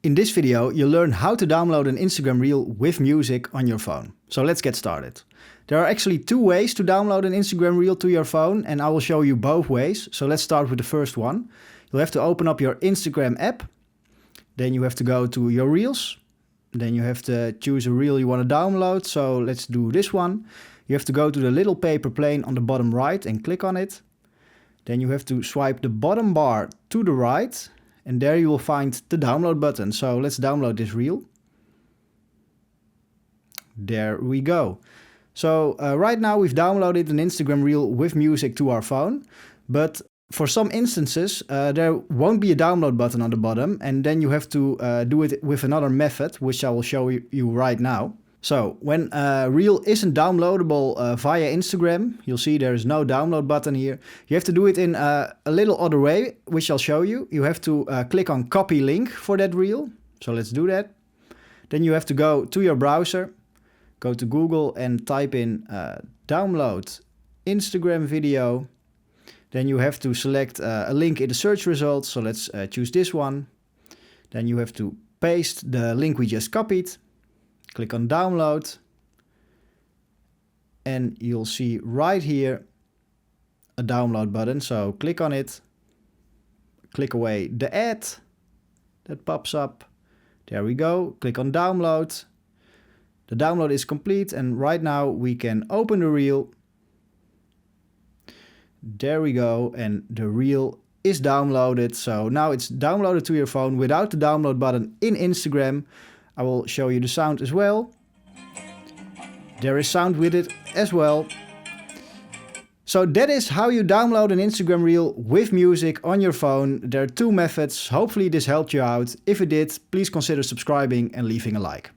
In this video, you'll learn how to download an Instagram Reel with music on your phone. So let's get started. There are actually two ways to download an Instagram Reel to your phone, and I will show you both ways. So let's start with the first one. You'll have to open up your Instagram app. Then you have to go to your Reels. Then you have to choose a reel you want to download. So let's do this one. You have to go to the little paper plane on the bottom right and click on it. Then you have to swipe the bottom bar to the right. And there you will find the download button. So let's download this reel. There we go. So right now we've downloaded an Instagram Reel with music to our phone. But for some instances, there won't be a download button on the bottom. And then you have to do it with another method, which I will show you right now. So when a reel isn't downloadable via Instagram, you'll see there is no download button here. You have to do it in a little other way, which I'll show you. You have to click on copy link for that reel. So let's do that. Then you have to go to your browser, go to Google and type in download Instagram video. Then you have to select a link in the search results. So let's choose this one. Then you have to paste the link we just copied. Click on download, and you'll see right here a download button. So click on it, click away the ad that pops up. There we go. Click on download. The download is complete, and right now we can open the reel. There we go, and the reel is downloaded. So now it's downloaded to your phone without the download button in Instagram. I will show you the sound as well. There is sound with it as well. So that is how you download an Instagram Reel with music on your phone. There are two methods. Hopefully this helped you out. If it did, please consider subscribing and leaving a like.